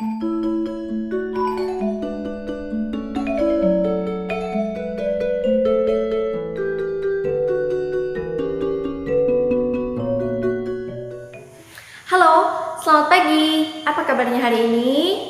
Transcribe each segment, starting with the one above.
Halo, selamat pagi. Apa kabarnya hari ini?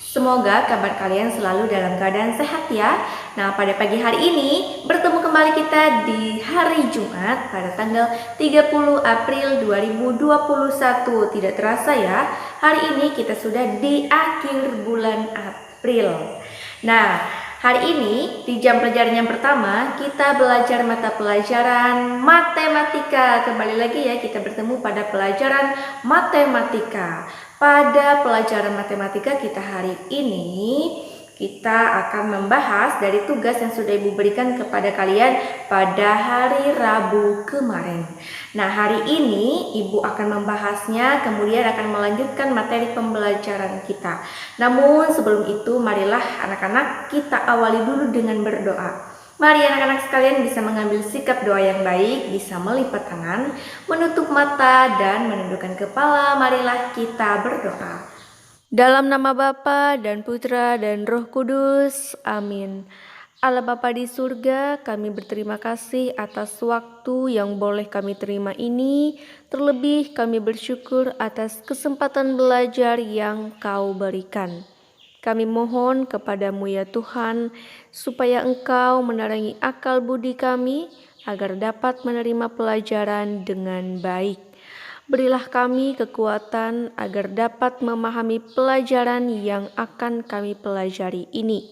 Semoga kabar kalian selalu dalam keadaan sehat ya. Nah, pada pagi hari ini bertemu kembali kita di hari Jumat pada tanggal 30 April 2021. Tidak terasa ya, hari ini kita sudah di akhir bulan April. Nah, hari ini di jam pelajaran yang pertama kita belajar mata pelajaran matematika. Kembali lagi ya, kita bertemu pada pelajaran matematika. Pada pelajaran matematika kita hari ini kita akan membahas dari tugas yang sudah Ibu berikan kepada kalian pada hari Rabu kemarin. Nah, hari ini Ibu akan membahasnya, kemudian akan melanjutkan materi pembelajaran kita. Namun sebelum itu, marilah anak-anak kita awali dulu dengan berdoa. Mari anak-anak sekalian bisa mengambil sikap doa yang baik, bisa melipat tangan, menutup mata, dan menundukkan kepala. Marilah kita berdoa. Dalam nama Bapa dan Putra dan Roh Kudus, amin. Allah Bapa di surga, kami berterima kasih atas waktu yang boleh kami terima ini. Terlebih kami bersyukur atas kesempatan belajar yang Kau berikan. Kami mohon kepadamu ya Tuhan, supaya Engkau menerangi akal budi kami, agar dapat menerima pelajaran dengan baik. Berilah kami kekuatan agar dapat memahami pelajaran yang akan kami pelajari ini.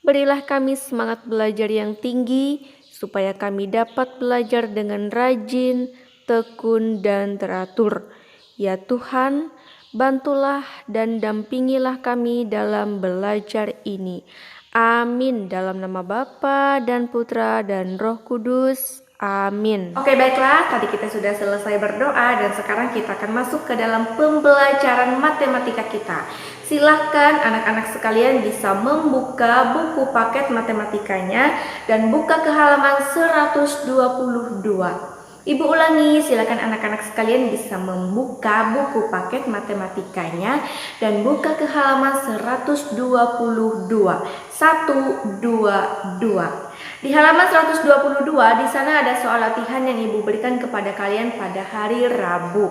Berilah kami semangat belajar yang tinggi, supaya kami dapat belajar dengan rajin, tekun, dan teratur. Ya Tuhan, bantulah dan dampingilah kami dalam belajar ini. Amin. Dalam nama Bapa dan Putra dan Roh Kudus. Amin. Oke, baiklah, tadi kita sudah selesai berdoa dan sekarang kita akan masuk ke dalam pembelajaran matematika kita. Silahkan anak-anak sekalian bisa membuka buku paket matematikanya dan buka ke halaman 122. Ibu ulangi, silakan anak-anak sekalian bisa membuka buku paket matematikanya dan buka ke halaman 122. 122. Di halaman 122 di sana ada soal latihan yang Ibu berikan kepada kalian pada hari Rabu.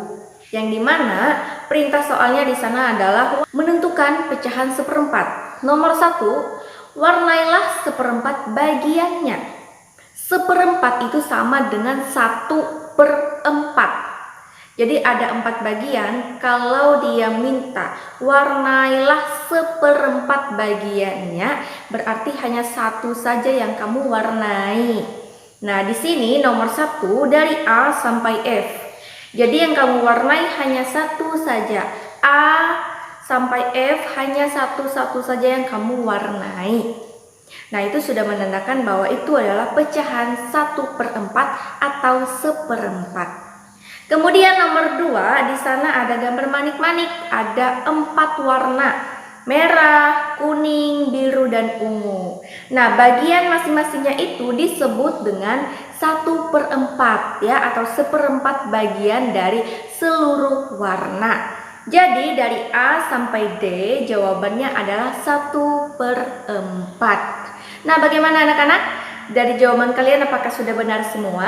Yang dimana perintah soalnya di sana adalah menentukan pecahan seperempat. Nomor 1, warnailah seperempat bagiannya. Seperempat itu sama dengan 1/4. Jadi ada 4 bagian. Kalau dia minta warnailah seperempat bagiannya, berarti hanya satu saja yang kamu warnai. Nah, di sini nomor 1 dari A sampai F. Jadi yang kamu warnai hanya satu saja. A sampai F hanya satu-satu saja yang kamu warnai. Nah, itu sudah menandakan bahwa itu adalah pecahan 1/4 atau seperempat. Kemudian nomor 2, di sana ada gambar manik-manik, ada 4 warna. Merah, kuning, biru, dan ungu. Nah, bagian masing-masingnya itu disebut dengan 1/4 ya, atau seperempat bagian dari seluruh warna. Jadi dari A sampai D jawabannya adalah 1/4. Nah, bagaimana anak-anak? Dari jawaban kalian apakah sudah benar semua?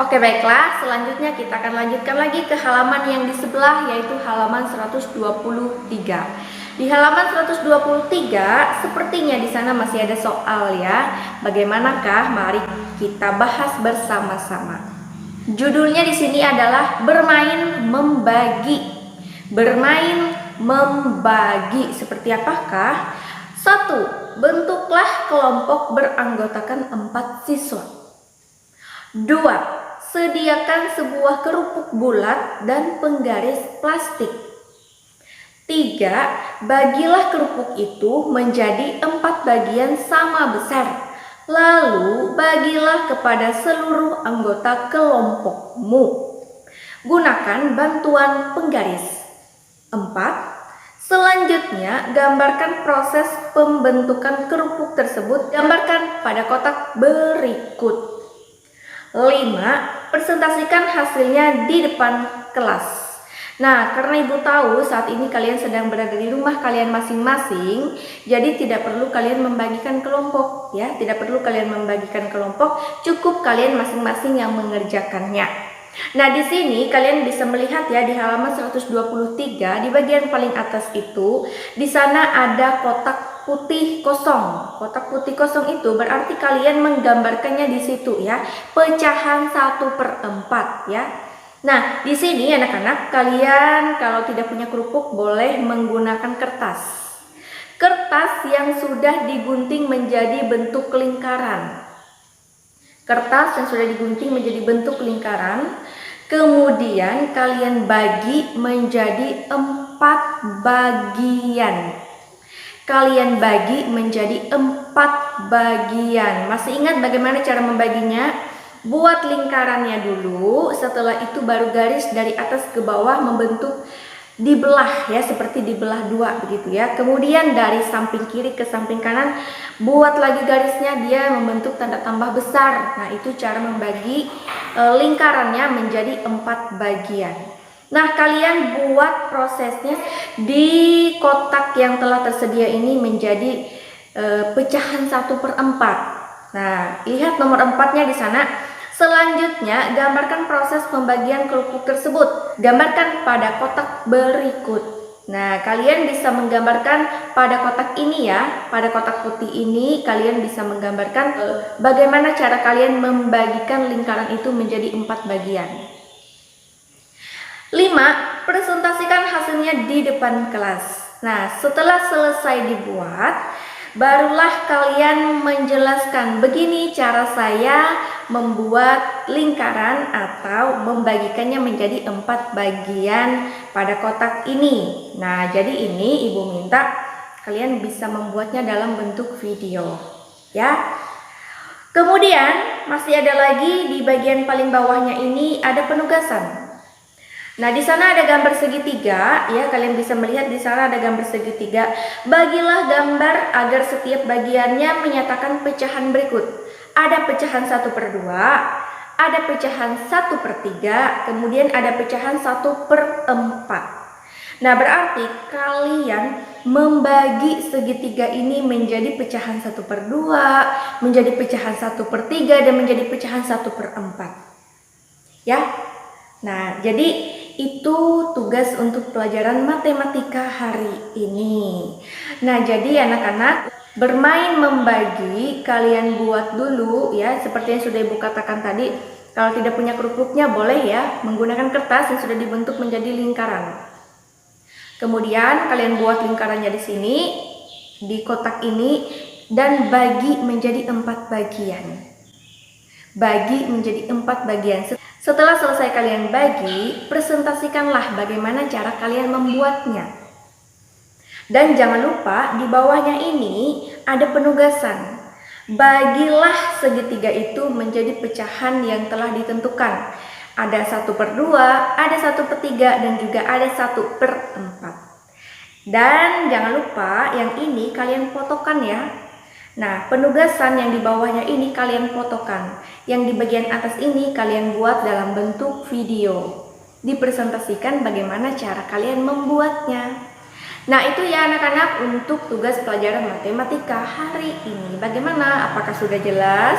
Oke, baiklah, selanjutnya kita akan lanjutkan lagi ke halaman yang di sebelah, yaitu halaman 123. Di halaman 123 sepertinya di sana masih ada soal ya. Bagaimanakah? Mari kita bahas bersama-sama. Judulnya di sini adalah bermain membagi. Bermain membagi. Seperti apakah? 1. Bentuklah kelompok beranggotakan 4 siswa. 2. Sediakan sebuah kerupuk bulat dan penggaris plastik. 3. Bagilah kerupuk itu menjadi 4 bagian sama besar. Lalu bagilah kepada seluruh anggota kelompokmu. Gunakan bantuan penggaris. 4. Selanjutnya, gambarkan proses pembentukan kerupuk tersebut. Gambarkan pada kotak berikut. 5. Presentasikan hasilnya di depan kelas. Nah, karena Ibu tahu saat ini kalian sedang berada di rumah kalian masing-masing, jadi tidak perlu kalian membagikan kelompok ya, tidak perlu kalian membagikan kelompok, cukup kalian masing-masing yang mengerjakannya. Nah, di sini kalian bisa melihat ya di halaman 123 di bagian paling atas itu, di sana ada kotak putih kosong. Kotak putih kosong itu berarti kalian menggambarkannya di situ ya, pecahan 1/4 ya. Nah, di sini anak-anak kalian kalau tidak punya kerupuk boleh menggunakan kertas. Kertas yang sudah digunting menjadi bentuk lingkaran. Kertas yang sudah digunting menjadi bentuk lingkaran, kemudian kalian bagi menjadi 4 bagian. Kalian bagi menjadi 4 bagian. Masih ingat bagaimana cara membaginya? Buat lingkarannya dulu, setelah itu baru garis dari atas ke bawah membentuk dibelah ya, seperti dibelah 2 begitu ya. Kemudian dari samping kiri ke samping kanan buat lagi garisnya, dia membentuk tanda tambah besar. Nah, itu cara membagi lingkarannya menjadi 4 bagian. Nah, kalian buat prosesnya di kotak yang telah tersedia ini menjadi pecahan 1/4. Nah, lihat nomor 4-nya di sana. Selanjutnya, gambarkan proses pembagian kerupuk tersebut. Gambarkan pada kotak berikut. Nah, kalian bisa menggambarkan pada kotak ini ya, pada kotak putih ini kalian bisa menggambarkan bagaimana cara kalian membagikan lingkaran itu menjadi 4 bagian. 5. Presentasikan hasilnya di depan kelas. Nah, setelah selesai dibuat, barulah kalian menjelaskan, begini cara saya membuat lingkaran atau membagikannya menjadi 4 bagian pada kotak ini. Nah, jadi ini Ibu minta kalian bisa membuatnya dalam bentuk video ya. Kemudian masih ada lagi di bagian paling bawahnya ini ada penugasan. Nah, di sana ada gambar segitiga ya, kalian bisa melihat di sana ada gambar segitiga. Bagilah gambar agar setiap bagiannya menyatakan pecahan berikut. Ada pecahan 1/2, ada pecahan 1/3, kemudian ada pecahan 1/4. Nah, berarti kalian membagi segitiga ini menjadi pecahan 1/2, menjadi pecahan 1/3, dan menjadi pecahan 1/4 ya. Nah, jadi itu tugas untuk pelajaran matematika hari ini. Nah, jadi anak-anak, bermain membagi kalian buat dulu ya, seperti yang sudah Ibu katakan tadi. Kalau tidak punya kerupuknya boleh ya menggunakan kertas yang sudah dibentuk menjadi lingkaran. Kemudian kalian buat lingkarannya di sini, di kotak ini, dan bagi menjadi 4 bagian. Bagi menjadi 4 bagian. Setelah selesai kalian bagi, presentasikanlah bagaimana cara kalian membuatnya. Dan jangan lupa di bawahnya ini ada penugasan. Bagilah segitiga itu menjadi pecahan yang telah ditentukan. Ada 1/2, ada 1/3, dan juga ada 1/4. Dan jangan lupa yang ini kalian fotokan ya. Nah, penugasan yang di bawahnya ini kalian fotokan. Yang di bagian atas ini kalian buat dalam bentuk video. Dipresentasikan bagaimana cara kalian membuatnya. Nah, itu ya anak-anak untuk tugas pelajaran matematika hari ini. Bagaimana? Apakah sudah jelas?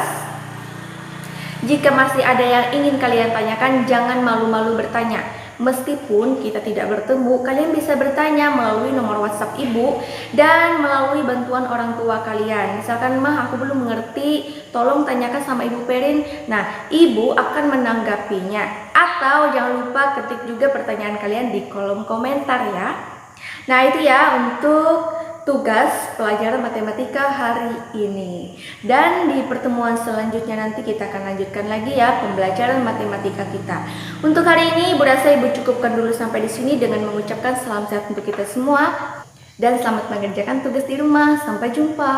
Jika masih ada yang ingin kalian tanyakan, jangan malu-malu bertanya. Meskipun kita tidak bertemu, kalian bisa bertanya melalui nomor WhatsApp Ibu dan melalui bantuan orang tua kalian. Misalkan, "Mah, aku belum mengerti, tolong tanyakan sama Ibu Perin." Nah, Ibu akan menanggapinya. Atau jangan lupa ketik juga pertanyaan kalian di kolom komentar ya. Nah, itu ya untuk tugas pelajaran matematika hari ini. Dan di pertemuan selanjutnya nanti kita akan lanjutkan lagi ya pembelajaran matematika kita. Untuk hari ini Ibu rasa Ibu cukupkan dulu sampai di sini dengan mengucapkan salam sehat untuk kita semua dan selamat mengerjakan tugas di rumah. Sampai jumpa.